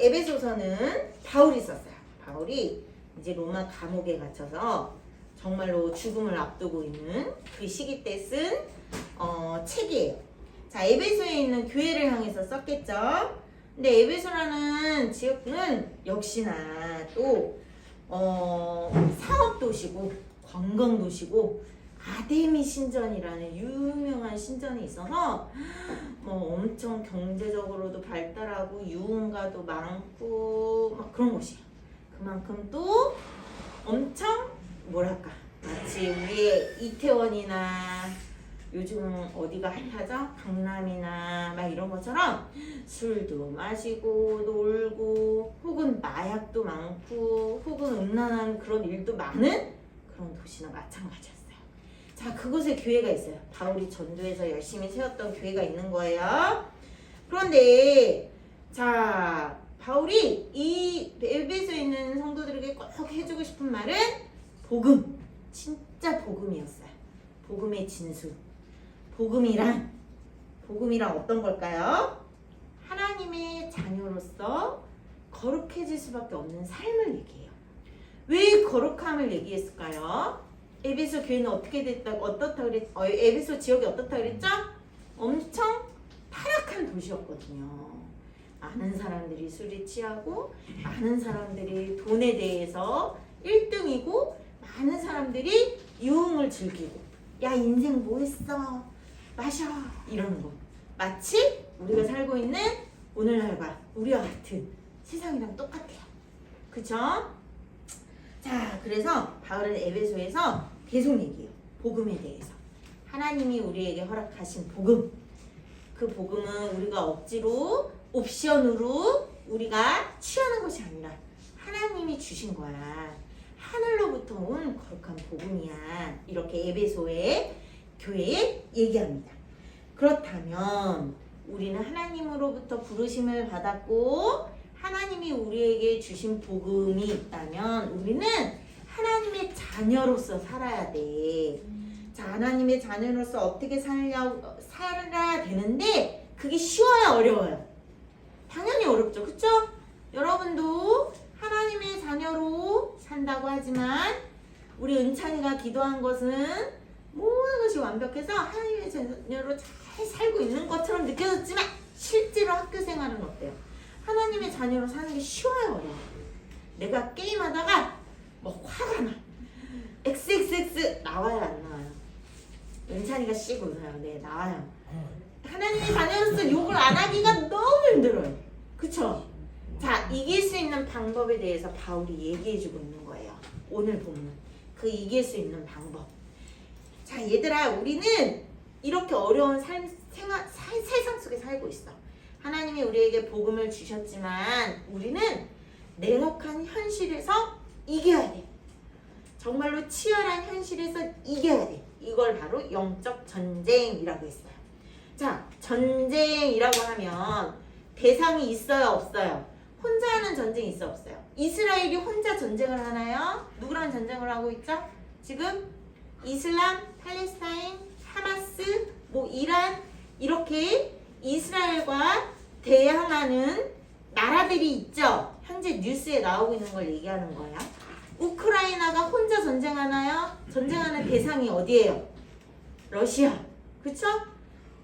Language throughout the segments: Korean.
에베소서는 바울이 썼어요. 바울이 이제 로마 감옥에 갇혀서 정말로 죽음을 앞두고 있는 그 시기 때 쓴 책이에요. 자, 에베소에 있는 교회를 향해서 썼겠죠. 근데 에베소라는 지역은 역시나 또 상업도시고 관광도시고 아데미 신전이라는 유명한 신전이 있어서 뭐 엄청 경제적으로도 발달하고 유흥가도 많고 막 그런 곳이에요. 그만큼 또 엄청 뭐랄까 마치 우리의 이태원이나 요즘 어디가 핫하죠? 강남이나 막 이런 것처럼 술도 마시고 놀고 혹은 마약도 많고 혹은 음란한 그런 일도 많은 그런 도시나 마찬가지였어요. 자, 그곳에 교회가 있어요. 바울이 전도해서 열심히 세웠던 교회가 있는 거예요. 그런데 자, 바울이 이 에베소에 있는 성도들에게 꼭 해주고 싶은 말은 복음, 진짜 복음이었어요. 복음의 진수. 복음이란 어떤 걸까요? 하나님의 자녀로서 거룩해질 수밖에 없는 삶을 얘기해요. 왜 거룩함을 얘기했을까요? 에베소 교회는 어떻게 됐다고 에베소 지역이 어떻다 그랬죠? 엄청 타락한 도시였거든요. 많은 사람들이 술에 취하고 많은 사람들이 돈에 대해서 1등이고 많은 사람들이 유흥을 즐기고 야 인생 뭐 했어? 마셔! 이러는 거. 마치 우리가 살고 있는 오늘날과 우리와 같은 세상이랑 똑같아요. 그쵸? 자, 그래서 바울은 에베소에서 계속 얘기해요. 복음에 대해서. 하나님이 우리에게 허락하신 복음. 그 복음은 우리가 억지로 옵션으로 우리가 취하는 것이 아니라 하나님이 주신 거야. 하늘로부터 온 거룩한 복음이야. 이렇게 에베소의 교회에 얘기합니다. 그렇다면 우리는 하나님으로부터 부르심을 받았고 하나님이 우리에게 주신 복음이 있다면 우리는 하나님의 자녀로서 살아야 돼. 자, 하나님의 자녀로서 어떻게 살아야 되는데 그게 쉬워요, 어려워요? 당연히 어렵죠. 그쵸? 여러분도 하나님의 자녀로 산다고 하지만 우리 은찬이가 기도한 것은 모든 것이 완벽해서 하나님의 자녀로 잘 살고 있는 것처럼 느껴졌지만 실제로 학교 생활은 어때요? 하나님의 자녀로 사는 게 쉬워요, 어려워요? 내가 게임하다가 뭐 화가 나. XXX 나와요, 안 나와요? 은찬이가 씩 웃어요. 네, 나와요. 하나님의 자녀로서 욕을 안 하기가 너무 힘들어요. 그쵸? 자, 이길 수 있는 방법에 대해서 바울이 얘기해주고 있는 거예요. 오늘 보면 그 이길 수 있는 방법. 자, 얘들아, 우리는 이렇게 어려운 세상 속에 살고 있어. 하나님이 우리에게 복음을 주셨지만 우리는 냉혹한 현실에서 이겨야 돼. 정말로 치열한 현실에서 이겨야 돼. 이걸 바로 영적 전쟁이라고 했어요. 자, 전쟁이라고 하면 대상이 있어요, 없어요? 혼자 하는 전쟁이 있어, 없어요? 이스라엘이 혼자 전쟁을 하나요? 누구랑 전쟁을 하고 있죠? 지금 이슬람, 팔레스타인, 하마스, 뭐 이란 이렇게 이스라엘과 대항하는 나라들이 있죠. 현재 뉴스에 나오고 있는 걸 얘기하는 거야. 우크라이나가 혼자 전쟁하나요? 전쟁하는 대상이 어디예요? 러시아. 그쵸?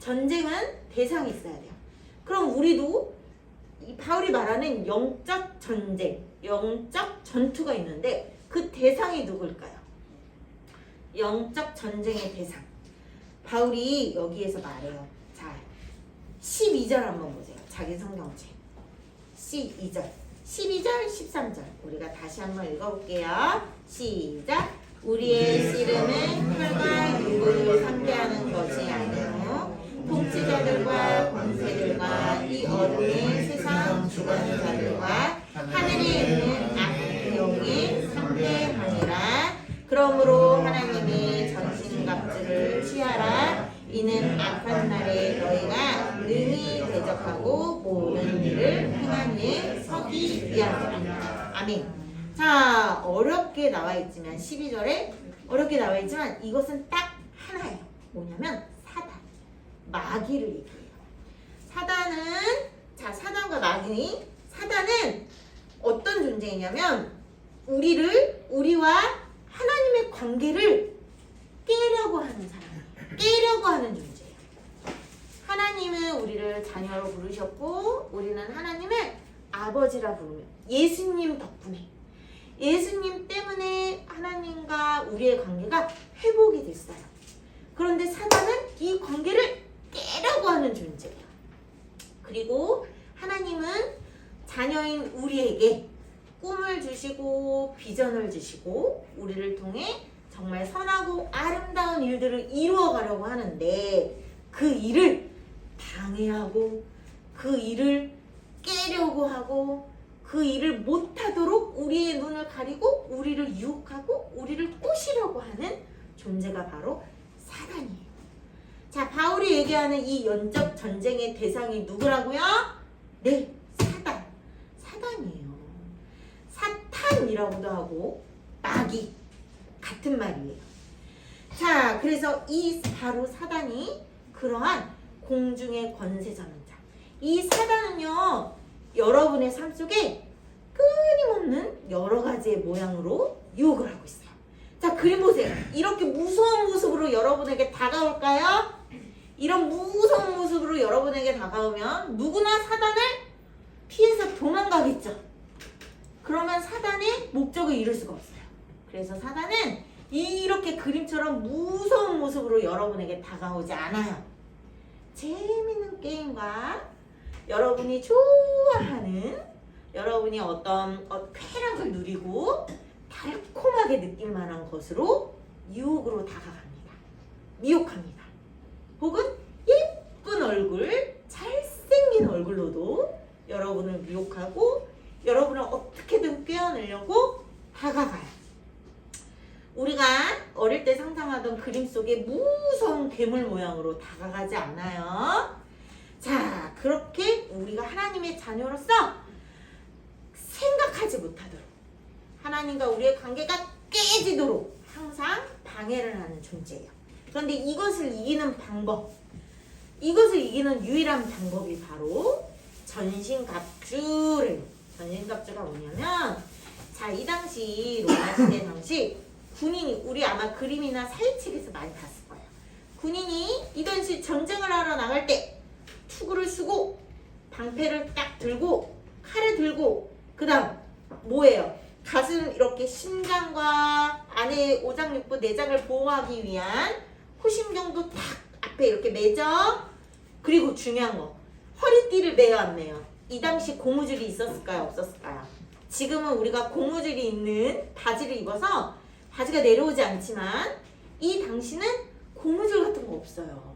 전쟁은 대상이 있어야 돼요. 그럼 우리도 이 바울이 말하는 영적 전쟁, 영적 전투가 있는데 그 대상이 누굴까요? 영적 전쟁의 대상. 바울이 여기에서 말해요. 자, 12절 한번 보세요. 자기 성경책. 12절. 12절, 13절. 우리가 다시 한번 읽어볼게요. 시작. 우리의 씨름은 혈과 육을 상대하는 것이 아니요 통치자들과 권세들과 이 어둠의 세상 주관하는 자들과 하늘에 있는 악한 영이 상대하니라. 그러므로 하나님의 전신갑주를 취하라. 이는 악한 날에 너희가 능히 대적하고 모든 일을 행하니 서기 위함이라. 아멘. 자, 어렵게 나와 있지만 12절에 어렵게 나와 있지만 이것은 딱 하나예요. 뭐냐면 사단, 마귀를 얘기해요. 사단은 자, 사단과 마귀. 사단은 사단은 어떤 존재이냐면 우리와 하나님의 관계를 깨려고 하는 사람, 깨려고 하는 존재예요. 하나님은 우리를 자녀로 부르셨고 우리는 하나님을 아버지라 부르며 예수님 덕분에 예수님 때문에 하나님과 우리의 관계가 회복이 됐어요. 그런데 사단은 이 관계를 깨려고 하는 존재예요. 그리고 하나님은 자녀인 우리에게 꿈을 주시고 비전을 주시고 우리를 통해 정말 선하고 아름다운 일들을 이루어가려고 하는데 그 일을 방해하고 그 일을 깨려고 하고 그 일을 못하도록 우리의 눈을 가리고 우리를 유혹하고 우리를 꼬시려고 하는 존재가 바로 사단이에요. 자, 바울이 얘기하는 이 영적 전쟁의 대상이 누구라고요? 네, 사단이에요. 사탄이라고도 하고 마귀 같은 말이에요. 자, 그래서 이 바로 사단이 그러한 공중의 권세 잡는 자. 이 사단은요, 여러분의 삶 속에 끊임없는 여러 가지의 모양으로 유혹을 하고 있어요. 자, 그림 보세요. 이렇게 무서운 모습으로 여러분에게 다가올까요? 이런 무서운 모습으로 여러분에게 다가오면 누구나 사단을 피해서 도망가겠죠. 그러면 사단의 목적을 이룰 수가 없어요. 그래서 사단은 이렇게 그림처럼 무서운 모습으로 여러분에게 다가오지 않아요. 재미있는 게임과 여러분이 좋아하는 여러분이 어떤 쾌락을 누리고 달콤하게 느낄 만한 것으로 유혹으로 다가갑니다. 미혹합니다. 혹은 예쁜 얼굴, 잘생긴 얼굴로도 여러분을 미혹하고 여러분을 어떻게든 꿰어내려고 다가가요. 우리가 어릴 때 상상하던 그림 속에 무서운 괴물 모양으로 다가가지 않아요. 자, 그렇게 우리가 하나님의 자녀로서 생각하지 못하도록 하나님과 우리의 관계가 깨지도록 항상 방해를 하는 존재예요. 그런데 이것을 이기는 방법, 이것을 이기는 유일한 방법이 바로 전신갑주래요. 전신갑주가 뭐냐면, 자, 이 당시 로마 시대 당시 군인이, 우리 아마 그림이나 사회책에서 많이 봤을 거예요. 군인이 이 당시 전쟁을 하러 나갈 때 투구를 쓰고 방패를 딱 들고 칼을 들고 그 다음 뭐예요? 가슴 이렇게 심장과 안에 오장육부 내장을 보호하기 위한 호심경도 딱 앞에 이렇게 매죠. 그리고 중요한 거, 허리띠를 매요 안 매요? 이 당시 고무줄이 있었을까요? 없었을까요? 지금은 우리가 고무줄이 있는 바지를 입어서 바지가 내려오지 않지만 이 당시는 고무줄 같은 거 없어요.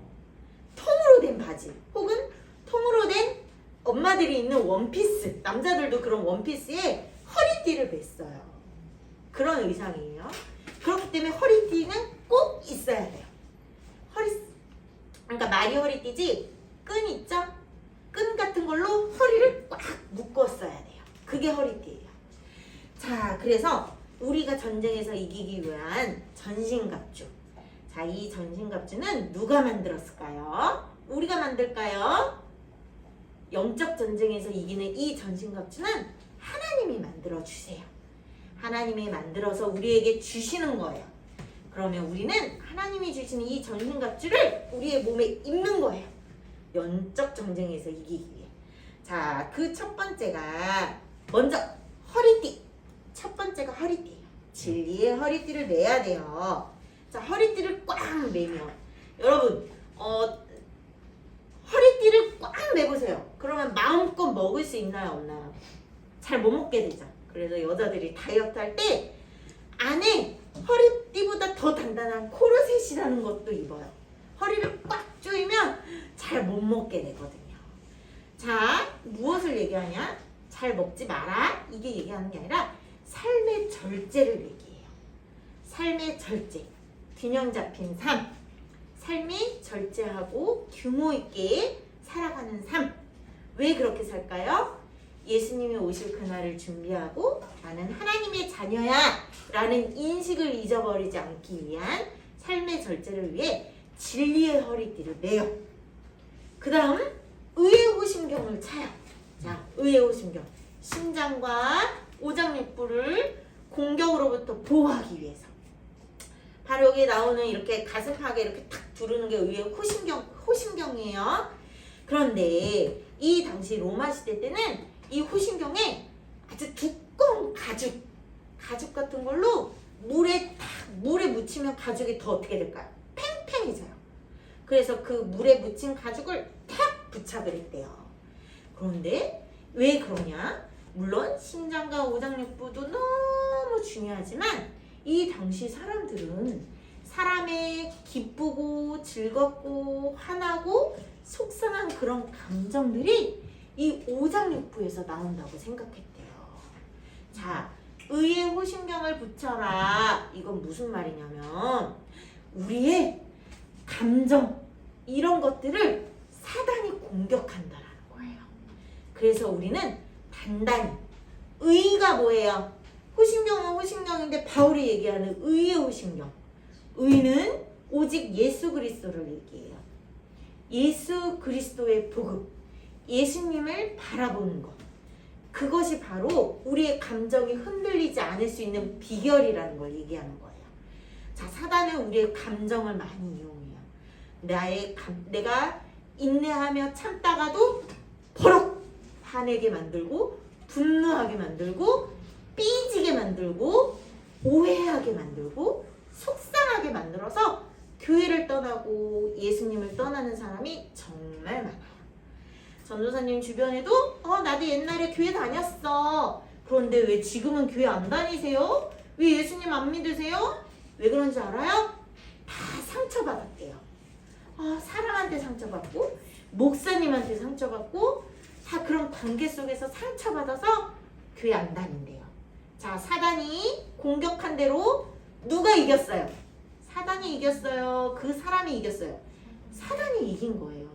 통으로 된 바지 혹은 통으로 된 엄마들이 입는 원피스, 남자들도 그런 원피스에 허리띠를 맸어요. 그런 의상이에요. 그렇기 때문에 허리띠는 꼭 있어야 돼요. 그러니까 말이 허리띠지 끈 있죠? 끈 같은 걸로 허리를 꽉 묶었어야 돼요. 그게 허리띠예요. 자, 그래서 우리가 전쟁에서 이기기 위한 전신갑주. 자, 이 전신갑주는 누가 만들었을까요? 우리가 만들까요? 영적 전쟁에서 이기는 이 전신갑주는 하나님이 만들어주세요. 하나님이 만들어서 우리에게 주시는 거예요. 그러면 우리는 하나님이 주시는 이 전신갑주를 우리의 몸에 입는 거예요. 영적 전쟁에서 이기기 위해. 자, 그 첫 번째가 먼저 허리띠. 첫 번째가 허리띠예요. 진리의 허리띠를 매야 돼요. 자, 허리띠를 꽉 매면 여러분 허리띠를 꽉 매보세요. 그러면 마음껏 먹을 수 있나요? 없나요? 잘 못 먹게 되죠. 그래서 여자들이 다이어트 할 때 안에 허리띠보다 더 단단한 코르셋이라는 것도 입어요. 허리를 꽉 조이면 잘 못 먹게 되거든요. 자, 무엇을 얘기하냐? 잘 먹지 마라. 이게 얘기하는 게 아니라 삶의 절제를 얘기해요. 삶의 절제. 균형 잡힌 삶. 삶이 절제하고 규모 있게 살아가는 삶. 왜 그렇게 살까요? 예수님이 오실 그날을 준비하고 나는 하나님의 자녀야 라는 인식을 잊어버리지 않기 위한 삶의 절제를 위해 진리의 허리띠를 매요. 그 다음 의의 호심경을 차요. 자, 의의 호심경. 심장과 오장육부를 공격으로부터 보호하기 위해서. 바로 여기 나오는 이렇게 가슴팍에 이렇게 탁 두르는 게 의의 호신경이에요. 그런데 이 당시 로마 시대 때는 이 호신경에 아주 두꺼운 가죽 같은 걸로 물에 묻히면 가죽이 더 어떻게 될까요? 팽팽해져요. 그래서 그 물에 묻힌 가죽을 탁 부착을 했대요. 그런데 왜 그러냐? 물론 심장과 오장육부도 너무 중요하지만 이 당시 사람들은 사람의 기쁘고 즐겁고 화나고 속상한 그런 감정들이 이 오장육부에서 나온다고 생각했대요. 자, 의의 호신경을 붙여라. 이건 무슨 말이냐면 우리의 감정 이런 것들을 사단이 공격한다라는 거예요. 그래서 우리는 단단히 의가 뭐예요? 호신경은 호신경인데 바울이 얘기하는 의의 호신경. 의는 오직 예수 그리스도를 얘기해요. 예수 그리스도의 복음, 예수님을 바라보는 것. 그것이 바로 우리의 감정이 흔들리지 않을 수 있는 비결이라는 걸 얘기하는 거예요. 자, 사단은 우리의 감정을 많이 이용해요. 내가 인내하며 참다가도 버럭 화내게 만들고 분노하게 만들고 삐지게 만들고 오해하게 만들고 속상하게 만들어서 교회를 떠나고 예수님을 떠나는 사람이 정말 많아요. 전도사님 주변에도 나도 옛날에 교회 다녔어. 그런데 왜 지금은 교회 안 다니세요? 왜 예수님 안 믿으세요? 왜 그런지 알아요? 다 상처받았대요. 사람한테 상처받고 목사님한테 상처받고 다 그런 관계 속에서 상처받아서 교회 안 다닌대요. 자, 사단이 공격한 대로 누가 이겼어요? 사단이 이겼어요? 그 사람이 이겼어요? 사단이 이긴 거예요.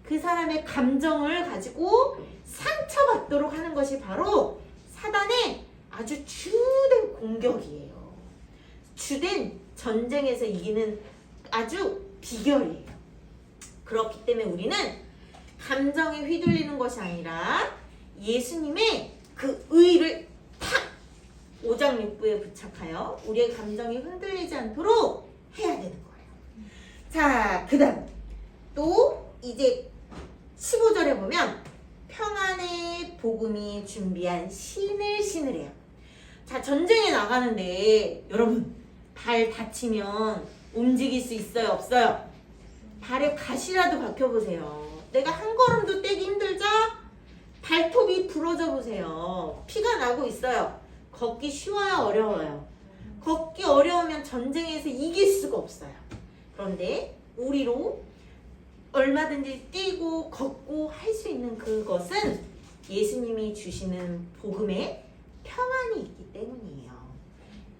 그 사람의 감정을 가지고 상처받도록 하는 것이 바로 사단의 아주 주된 공격이에요. 주된 전쟁에서 이기는 아주 비결이에요. 그렇기 때문에 우리는 감정에 휘둘리는 것이 아니라 예수님의 그 의를 탁 오장육부에 부착하여 우리의 감정이 흔들리지 않도록 해야 되는 거예요. 자, 그 다음 또 이제 15절에 보면 평안의 복음이 준비한 신을 신으래요. 자, 전쟁에 나가는데 여러분 발 다치면 움직일 수 있어요? 없어요? 발에 가시라도 박혀보세요. 내가 한 걸음도 떼기 힘들죠? 발톱이 부러져 보세요. 피가 나고 있어요. 걷기 쉬워요? 어려워요? 걷기 어려우면 전쟁에서 이길 수가 없어요. 그런데 우리로 얼마든지 뛰고 걷고 할 수 있는 그것은 예수님이 주시는 복음에 평안이 있기 때문이에요.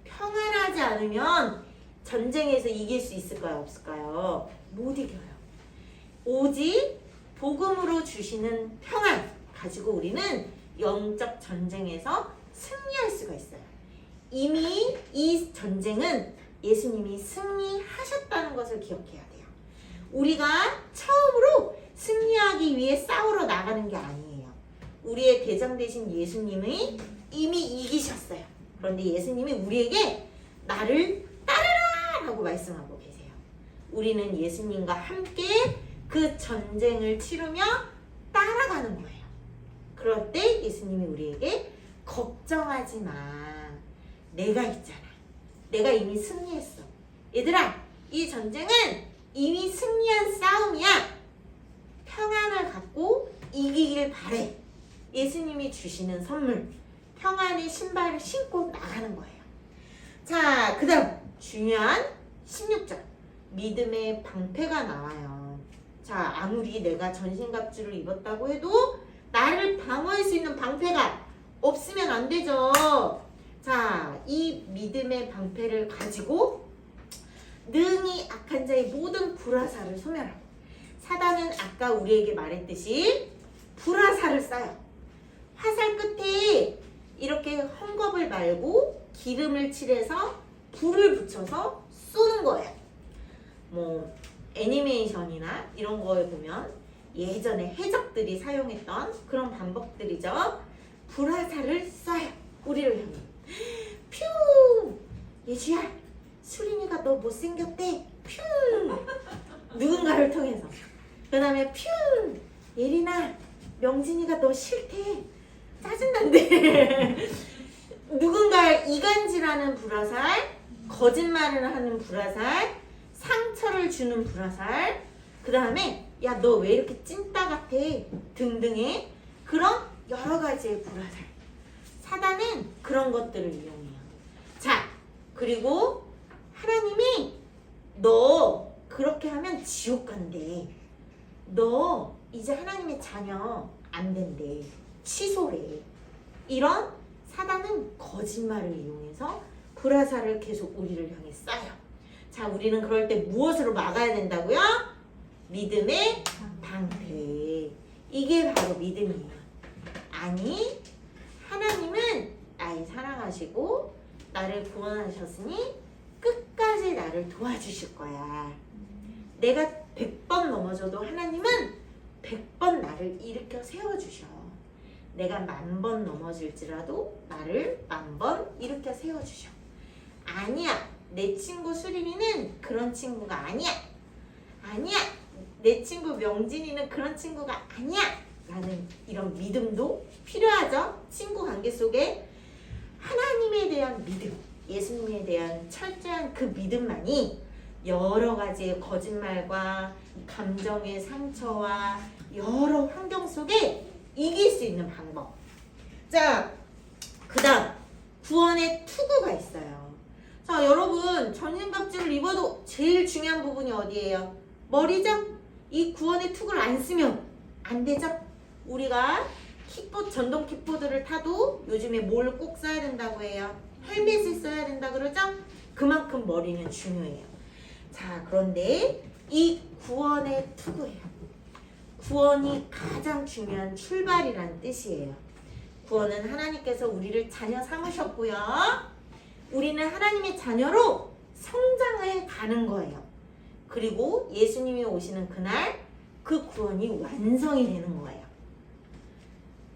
평안하지 않으면 전쟁에서 이길 수 있을까요? 없을까요? 못 이겨요. 오직 복음으로 주시는 평안 가지고 우리는 영적 전쟁에서 승리할 수가 있어요. 이미 이 전쟁은 예수님이 승리하셨다는 것을 기억해야 돼요. 우리가 처음으로 승리하기 위해 싸우러 나가는 게 아니에요. 우리의 대장 되신 예수님이 이미 이기셨어요. 그런데 예수님이 우리에게 나를 따르라 라고 말씀하고 계세요. 우리는 예수님과 함께 그 전쟁을 치르며 따라가는 거예요. 그럴 때 예수님이 우리에게 걱정하지 마. 내가 있잖아. 내가 이미 승리했어. 얘들아, 이 전쟁은 이미 승리한 싸움이야. 평안을 갖고 이기길 바래. 예수님이 주시는 선물, 평안의 신발을 신고 나가는 거예요. 자, 그 다음 중요한 16절 믿음의 방패가 나와요. 자, 아무리 내가 전신갑주를 입었다고 해도 나를 방어할 수 있는 방패가 없으면 안 되죠. 자, 이 믿음의 방패를 가지고 능히 악한 자의 모든 불화살을 소멸하고, 사단은 아까 우리에게 말했듯이 불화살을 쏴요. 화살 끝에 이렇게 헝겊을 말고 기름을 칠해서 불을 붙여서 쏘는 거예요. 뭐 애니메이션이나 이런 거에 보면 예전에 해적들이 사용했던 그런 방법들이죠. 불화살을 쏴요. 우리를 향해. 퓨! 예주야, 수린이가 너 못생겼대. 퓨! 누군가를 통해서. 그 다음에 퓨! 예린아, 명진이가 너 싫대. 짜증난대. 누군가를 이간질하는 불화살, 거짓말을 하는 불화살, 상처를 주는 불화살, 그 다음에 야 너 왜 이렇게 찐따 같아 등등의 그런 여러 가지의 불화살. 사단은 그런 것들을 이용해요. 자, 그리고 하나님이 너 그렇게 하면 지옥 간대. 너 이제 하나님의 자녀 안 된대. 취소래. 이런 사단은 거짓말을 이용해서 불화살을 계속 우리를 향해 쏴요. 자, 우리는 그럴 때 무엇으로 막아야 된다고요? 믿음의 방패. 이게 바로 믿음이에요. 아니, 하나님은 나를 사랑하시고 나를 구원하셨으니 끝까지 나를 도와주실 거야. 내가 100번 넘어져도 하나님은 100번 나를 일으켜 세워주셔. 내가 10,000번 넘어질지라도 나를 10,000번 일으켜 세워주셔. 아니야, 내 친구 수린이는 그런 친구가 아니야. 아니야, 내 친구 명진이는 그런 친구가 아니야. 라는 이런 믿음도 필요하죠. 친구 관계 속에 하나님에 대한 믿음, 예수님에 대한 철저한 그 믿음만이 여러 가지의 거짓말과 감정의 상처와 여러 환경 속에 이길 수 있는 방법. 자, 그 다음 구원의 투구가 있어요. 자, 여러분, 전신갑주를 입어도 제일 중요한 부분이 어디예요? 머리죠? 이 구원의 투구를 안 쓰면 안 되죠? 우리가 킥보드, 전동 킥보드를 타도 요즘에 뭘 꼭 써야 된다고 해요? 헬멧을 써야 된다 그러죠? 그만큼 머리는 중요해요. 자, 그런데 이 구원의 투구예요. 구원이 가장 중요한 출발이란 뜻이에요. 구원은 하나님께서 우리를 자녀 삼으셨고요. 우리는 하나님의 자녀로 성장해 가는 거예요. 그리고 예수님이 오시는 그날 그 구원이 완성이 되는 거예요.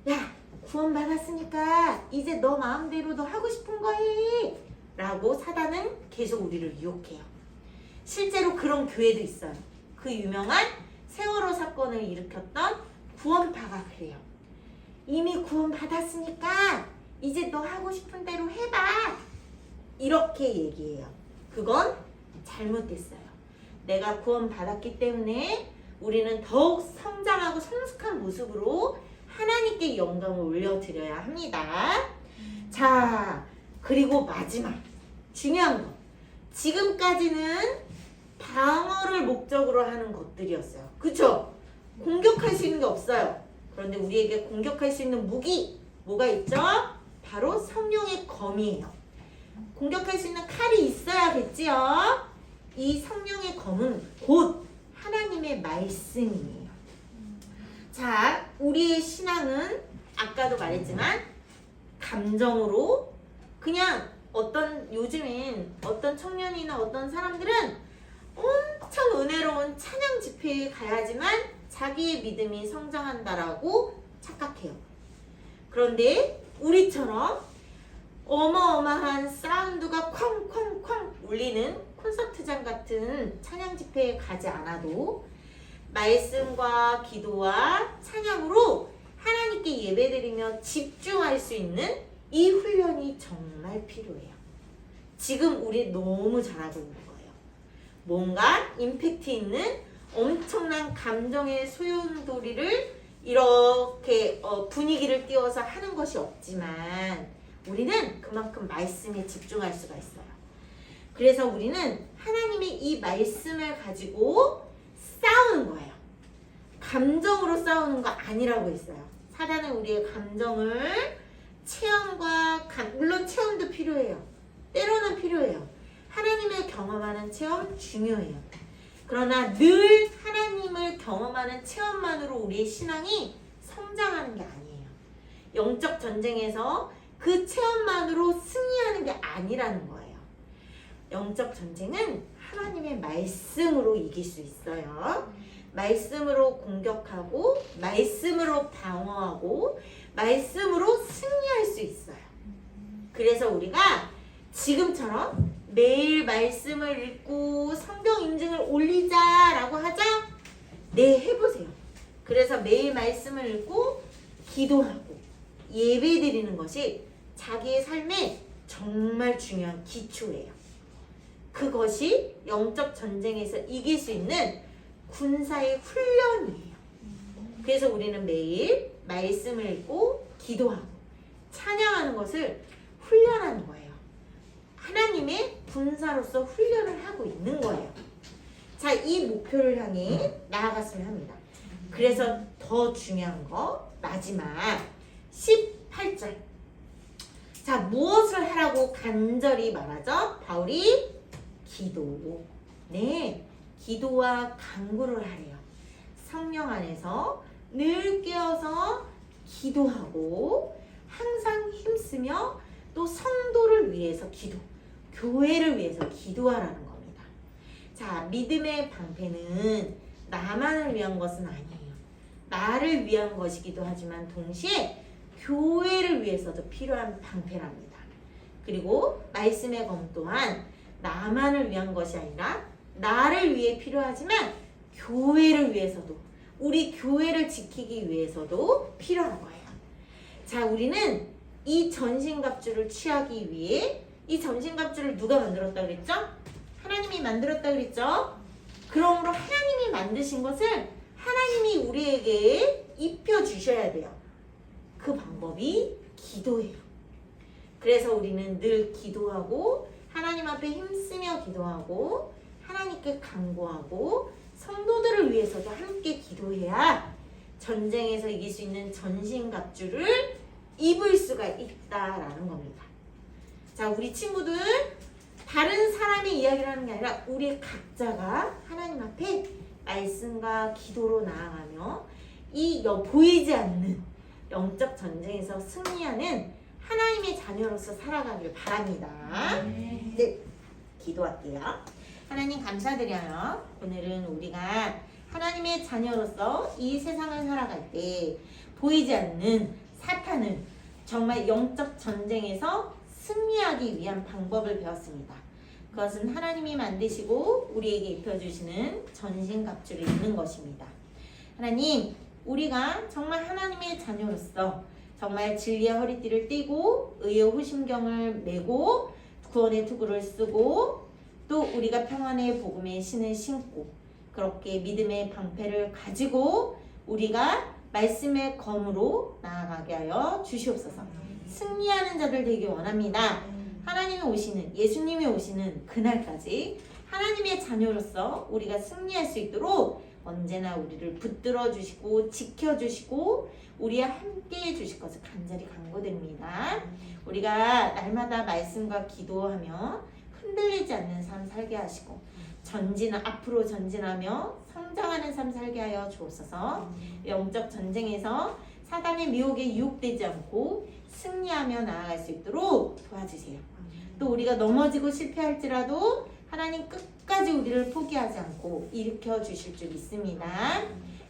야, 구원 받았으니까 이제 너 마음대로 너 하고 싶은 거 해. 라고 사단은 계속 우리를 유혹해요. 실제로 그런 교회도 있어요. 그 유명한 세월호 사건을 일으켰던 구원파가 그래요. 이미 구원 받았으니까 이제 너 하고 싶은 대로 해봐. 이렇게 얘기해요. 그건 잘못됐어요. 내가 구원 받았기 때문에 우리는 더욱 성장하고 성숙한 모습으로 하나님께 영광을 올려드려야 합니다. 자, 그리고 마지막 중요한 거. 지금까지는 방어를 목적으로 하는 것들이었어요. 그쵸? 공격할 수 있는 게 없어요. 그런데 우리에게 공격할 수 있는 무기 뭐가 있죠? 바로 성령의 검이에요. 공격할 수 있는 칼이 있어야겠지요. 이 성령의 검은 곧 하나님의 말씀이에요. 자, 우리의 신앙은 아까도 말했지만 감정으로 그냥 요즘엔 어떤 청년이나 어떤 사람들은 엄청 은혜로운 찬양 집회에 가야지만 자기의 믿음이 성장한다라고 착각해요. 그런데 우리처럼 어마어마한 사운드가 쾅쾅쾅 울리는 콘서트장 같은 찬양 집회에 가지 않아도 말씀과 기도와 찬양으로 하나님께 예배드리며 집중할 수 있는 이 훈련이 정말 필요해요. 지금 우리 너무 잘하고 있는 거예요. 뭔가 임팩트 있는 엄청난 감정의 소용돌이를 이렇게 분위기를 띄워서 하는 것이 없지만 우리는 그만큼 말씀에 집중할 수가 있어요. 그래서 우리는 하나님의 이 말씀을 가지고 싸우는 거예요. 감정으로 싸우는 거 아니라고 했어요. 사단은 우리의 감정을 체험과 물론 체험도 필요해요. 때로는 필요해요. 하나님을 경험하는 체험 중요해요. 그러나 늘 하나님을 경험하는 체험만으로 우리의 신앙이 성장하는 게 아니에요. 영적 전쟁에서 그 체험만으로 승리하는 게 아니라는 거예요. 영적 전쟁은 하나님의 말씀으로 이길 수 있어요. 말씀으로 공격하고 말씀으로 방어하고 말씀으로 승리 수 있어요. 그래서 우리가 지금처럼 매일 말씀을 읽고 성경 인증을 올리자라고 하죠? 네, 해보세요. 그래서 매일 말씀을 읽고 기도하고 예배 드리는 것이 자기의 삶에 정말 중요한 기초예요. 그것이 영적 전쟁에서 이길 수 있는 군사의 훈련이에요. 그래서 우리는 매일 말씀을 읽고 기도하고 찬양하는 것을 훈련하는 거예요. 하나님의 군사로서 훈련을 하고 있는 거예요. 자, 이 목표를 향해 나아갔으면 합니다. 그래서 더 중요한 거 마지막 18절. 자, 무엇을 하라고 간절히 말하죠? 바울이 기도. 네, 기도와 간구를 하래요. 성령 안에서 늘 깨어서 기도하고 항상 힘쓰며 또 성도를 위해서 기도, 교회를 위해서 기도하라는 겁니다. 자, 믿음의 방패는 나만을 위한 것은 아니에요. 나를 위한 것이기도 하지만 동시에 교회를 위해서도 필요한 방패랍니다. 그리고 말씀의 검 또한 나만을 위한 것이 아니라 나를 위해 필요하지만 교회를 위해서도, 우리 교회를 지키기 위해서도 필요한 거예요. 자, 우리는 이 전신갑주를 취하기 위해, 이 전신갑주를 누가 만들었다 그랬죠? 하나님이 만들었다 그랬죠? 그러므로 하나님이 만드신 것을 하나님이 우리에게 입혀주셔야 돼요. 그 방법이 기도예요. 그래서 우리는 늘 기도하고 하나님 앞에 힘쓰며 기도하고 하나님께 간구하고 성도들을 위해서도 함께 기도해야 전쟁에서 이길 수 있는 전신갑주를 입을 수가 있다라는 겁니다. 자, 우리 친구들, 다른 사람의 이야기를 하는 게 아니라 우리 각자가 하나님 앞에 말씀과 기도로 나아가며 이 보이지 않는 영적 전쟁에서 승리하는 하나님의 자녀로서 살아가길 바랍니다. 네, 기도할게요. 하나님 감사드려요. 오늘은 우리가 하나님의 자녀로서 이 세상을 살아갈 때 보이지 않는 사탄을 정말 영적 전쟁에서 승리하기 위한 방법을 배웠습니다. 그것은 하나님이 만드시고 우리에게 입혀주시는 전신갑주를 입는 것입니다. 하나님, 우리가 정말 하나님의 자녀로서 정말 진리의 허리띠를 띠고 의의 호심경을 메고 구원의 투구를 쓰고 또 우리가 평안의 복음의 신을 신고 그렇게 믿음의 방패를 가지고 우리가 말씀의 검으로 나아가게 하여 주시옵소서. 승리하는 자들 되기 원합니다. 하나님이 오시는, 예수님이 오시는 그날까지 하나님의 자녀로서 우리가 승리할 수 있도록 언제나 우리를 붙들어 주시고 지켜주시고 우리와 함께 해주실 것을 간절히 간구드립니다. 우리가 날마다 말씀과 기도하며 흔들리지 않는 삶 살게 하시고 앞으로 전진하며 성장하는 삶 살게 하여 주옵소서. 영적 전쟁에서 사단의 미혹에 유혹되지 않고 승리하며 나아갈 수 있도록 도와주세요. 또 우리가 넘어지고 실패할지라도 하나님 끝까지 우리를 포기하지 않고 일으켜 주실 줄 믿습니다.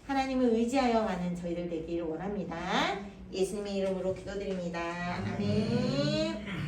하나님을 의지하여 가는 저희들 되기를 원합니다. 예수님의 이름으로 기도드립니다. 아멘.